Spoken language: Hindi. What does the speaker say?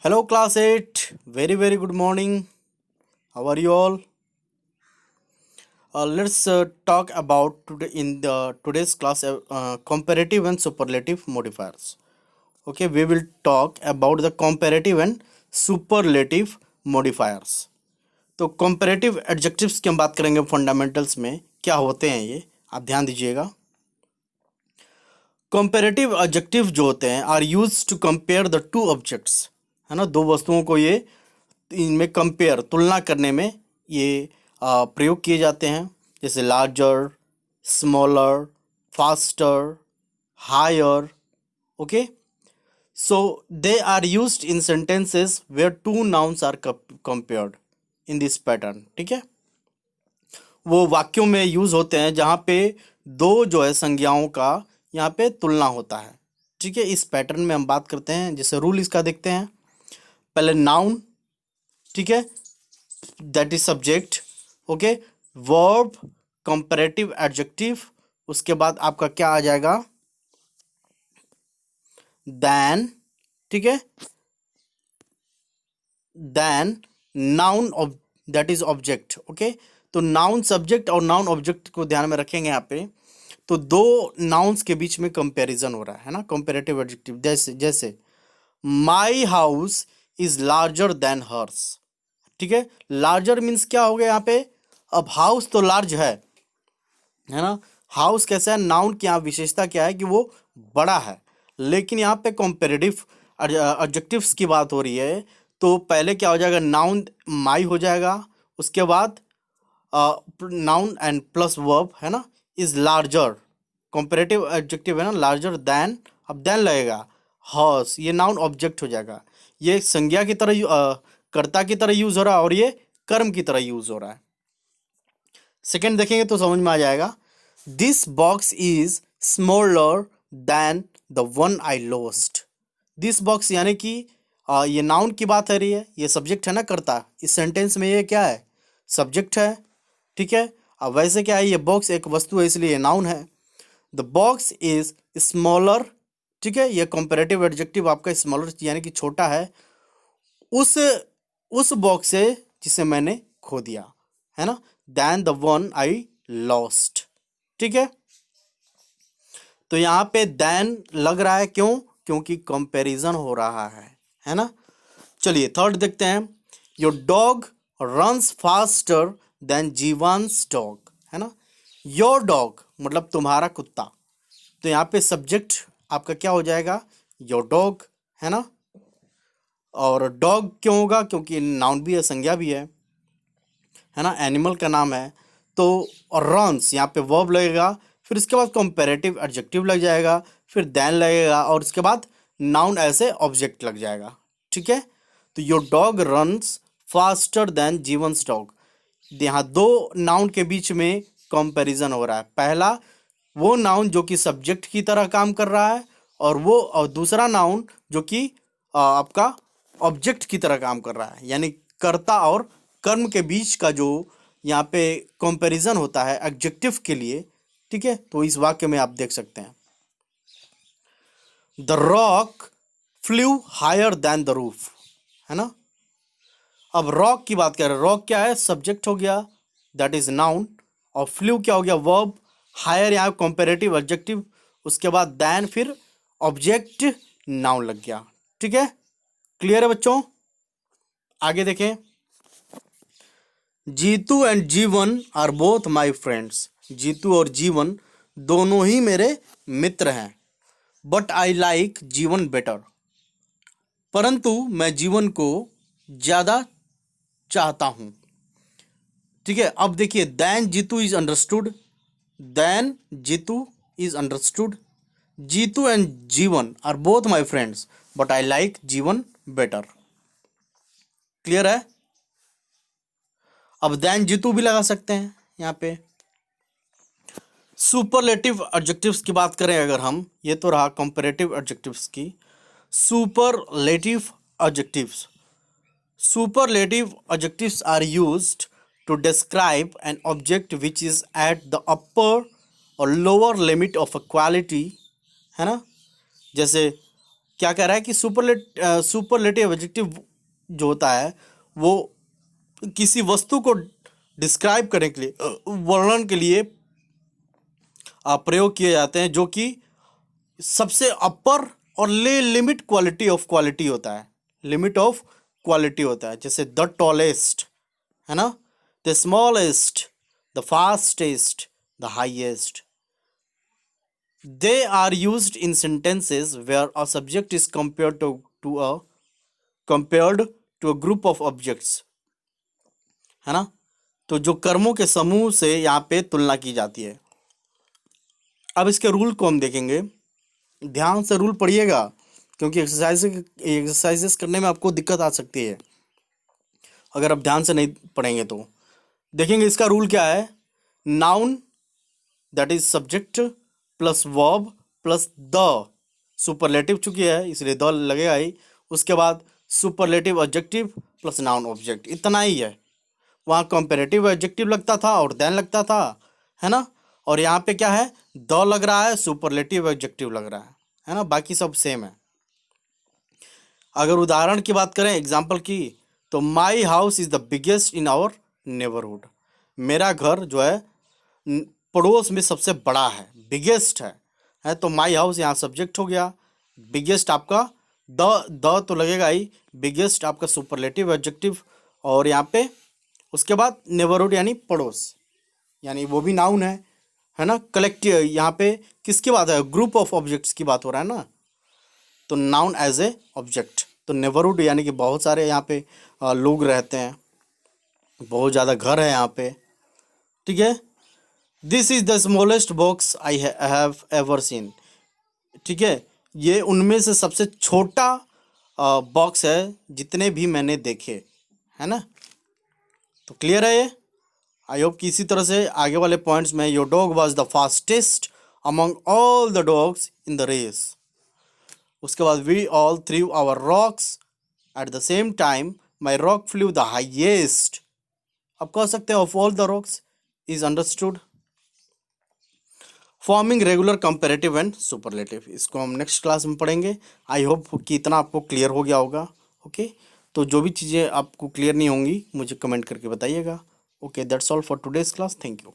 Hello, class 8. Very good morning. How are you all? Let's talk about today in the today's class comparative and superlative modifiers. Okay, we will talk about the comparative and superlative modifiers. तो comparative adjectives की हम बात करेंगे फंडामेंटल्स में क्या होते हैं ये आप ध्यान दीजिएगा. कंपेरेटिव एडजेक्टिव जो होते हैं are use to compare the two objects, है ना. दो वस्तुओं को ये इनमें कंपेयर तुलना करने में ये प्रयोग किए जाते हैं. जैसे larger, smaller, faster, higher. Okay, so they are used in sentences where two nouns are compared in this pattern. ठीक है, वो वाक्यों में यूज होते हैं जहाँ पे दो जो है संज्ञाओं का यहाँ पे तुलना होता है. ठीक है, इस पैटर्न में हम बात करते हैं. जैसे रूल इसका देखते हैं. पहले नाउन, ठीक है, that is subject. Okay, verb, comparative adjective, उसके बाद आपका क्या आ जाएगा, देन. ठीक है, then noun that is object. Okay, तो नाउन सब्जेक्ट और नाउन ऑब्जेक्ट को ध्यान में रखेंगे यहाँ पे. तो दो नाउन्स के बीच में कंपैरिजन हो रहा है ना, कंपैरेटिव एडजेक्टिव. जैसे जैसे my house is larger than hers. ठीक है, लार्जर मीन्स क्या हो गया यहाँ पे, अब हाउस तो लार्ज है ना. हाउस कैसा है, नाउन की यहाँ विशेषता क्या है कि वो बड़ा है. लेकिन यहाँ पे कंपैरेटिव एडजेक्टिव्स की बात हो रही है. तो पहले क्या हो जाएगा, नाउन माई हो जाएगा, उसके बाद नाउन एंड प्लस वर्ब, है ना, इज लार्जर. कंपैरेटिव एडजेक्टिव है ना, लार्जर देन, अब देन लगेगा हॉर्स, ये नाउन ऑब्जेक्ट हो जाएगा. ये संज्ञा की तरह कर्ता की तरह यूज हो रहा है और ये कर्म की तरह यूज हो रहा है. सेकंड देखेंगे तो समझ में आ जाएगा. This box is smaller than the one I lost. This box यानी कि ये नाउन की बात है रही है, ये सब्जेक्ट है ना कर्ता. इस सेंटेंस में ये क्या है, सब्जेक्ट है. ठीक है, अब वैसे क्या है, ये बॉक्स एक वस्तु है इसलिए ये नाउन है. The box is smaller. ठीक है, ये कंपैरेटिव एडजेक्टिव आपका स्मॉलर यानी कि छोटा है उस बॉक्स से जिसे मैंने खो दिया, है ना, than the one I lost. ठीक है, तो यहाँ पे देन लग रहा है, क्यों, क्योंकि कंपैरिजन हो रहा है ना. चलिए थर्ड देखते हैं. Your dog runs faster than Jeevan's dog, है ना. योर डॉग मतलब तुम्हारा कुत्ता. तो यहाँ पे सब्जेक्ट आपका क्या हो जाएगा, योर डॉग, है ना. और डॉग क्यों होगा, क्योंकि नाउन भी है, संज्ञा भी है ना, एनिमल का नाम है. तो रन्स यहाँ पे वर्ब लगेगा, फिर इसके बाद कंपैरेटिव एडजेक्टिव लग जाएगा, फिर देन लगेगा और उसके बाद नाउन ऐसे ऑब्जेक्ट लग जाएगा. ठीक है, तो your dog runs faster than Jeevan's dog. यहाँ दो नाउन के बीच में कंपैरिजन हो रहा है. पहला वो नाउन जो कि सब्जेक्ट की तरह काम कर रहा है और दूसरा नाउन जो कि आपका ऑब्जेक्ट की तरह काम कर रहा है, यानी कर्ता और कर्म के बीच का जो यहाँ पे कंपैरिजन होता है एडजेक्टिव के लिए. ठीक है, तो इस वाक्य में आप देख सकते हैं. The rock flew higher than the roof, है ना. अब रॉक की बात करें, रॉक क्या है, सब्जेक्ट हो गया, दैट इज नाउन, और फ्लू क्या हो गया, वर्ब, हायर यहाँ कंपैरेटिव एडजेक्टिव, उसके बाद देन फिर ऑब्जेक्ट नाउन लग गया. ठीक है, क्लियर है बच्चों. आगे देखें. Jitu and Jeevan are both my friends. Jitu और जीवन दोनों ही मेरे मित्र हैं. But I like Jeevan better. परंतु मैं जीवन को ज्यादा चाहता हूं. ठीक है, अब देखिए, than Jeetu is understood, than Jeetu is understood. Jeetu and Jeevan are both my friends but I like Jeevan better. Clear है. अब देन जीतू भी लगा सकते हैं यहाँ पे. सुपरलेटिव एडजेक्टिव्स की बात करें अगर हम, ये तो रहा कंपैरेटिव एडजेक्टिव्स की. Superlative adjectives. Superlative adjectives are used to describe an object which is at the upper or lower limit of a quality, है ना. जैसे क्या कह रहा है कि सुपरलेटिव एडजेक्टिव जो होता है वो किसी वस्तु को डिस्क्राइब करने के लिए वर्णन के लिए प्रयोग किए जाते हैं, जो कि सबसे अपर और लिमिट क्वालिटी ऑफ क्वालिटी होता है, लिमिट ऑफ क्वालिटी होता है। जैसे द टॉलेस्ट, है ना, the smallest, the fastest, the highest. They are used in sentences where a subject is compared to a group of objects, है ना। तो जो कर्मों के समूह से यहाँ पे तुलना की जाती है। अब इसके रूल को हम देखेंगे, ध्यान से रूल पढ़िएगा, क्योंकि एक्सरसाइजेस करने में आपको दिक्कत आ सकती है अगर आप ध्यान से नहीं पढ़ेंगे। तो देखेंगे इसका रूल क्या है। Noun that is subject plus verb plus the, superlative चूंकि है इसलिए द लगेगा ही। उसके बाद superlative adjective plus noun object, इतना ही है। वहाँ कंपेरेटिव एडजेक्टिव लगता था और देन लगता था, है ना। और यहाँ पे क्या है, द लग रहा है, सुपरलेटिव एडजेक्टिव लग रहा है ना, बाकी सब सेम है। अगर उदाहरण की बात करें, एग्जाम्पल की, तो my house is the biggest in our neighbourhood, मेरा घर जो है पड़ोस में सबसे बड़ा है, बिगेस्ट है तो माई हाउस यहाँ सब्जेक्ट हो गया, बिगेस्ट आपका द तो लगेगा ही, बिगेस्ट आपका सुपरलेटिव एडजेक्टिव, और यहाँ पे उसके बाद नेबरहुड यानी पड़ोस, यानी वो भी नाउन है ना। कलेक्टिव यहाँ पे किसकी बात है, ग्रुप ऑफ ऑब्जेक्ट्स की बात हो रहा है ना, तो नाउन एज ए ऑब्जेक्ट। तो नेबरहुड यानी कि बहुत सारे यहाँ पे लोग रहते हैं, बहुत ज़्यादा घर है यहाँ पे, ठीक है। This is the smallest box I have ever seen, ठीक है, ये उनमें से सबसे छोटा बॉक्स है जितने भी मैंने देखे, है ना। तो क्लियर है ये। आई होप कि इसी तरह से आगे वाले पॉइंट्स में, your dog was the fastest among all the dogs in the race. उसके बाद we all threw our rocks at the same time, my rock flew the highest. अब कह सकते हैं of all the rocks is understood. Forming regular comparative and superlative, इसको हम नेक्स्ट क्लास में पढ़ेंगे। आई होप कि इतना आपको क्लियर हो गया होगा। ओके, तो जो भी चीज़ें आपको क्लियर नहीं होंगी मुझे कमेंट करके बताइएगा। Okay, that's all for today's class. Thank you.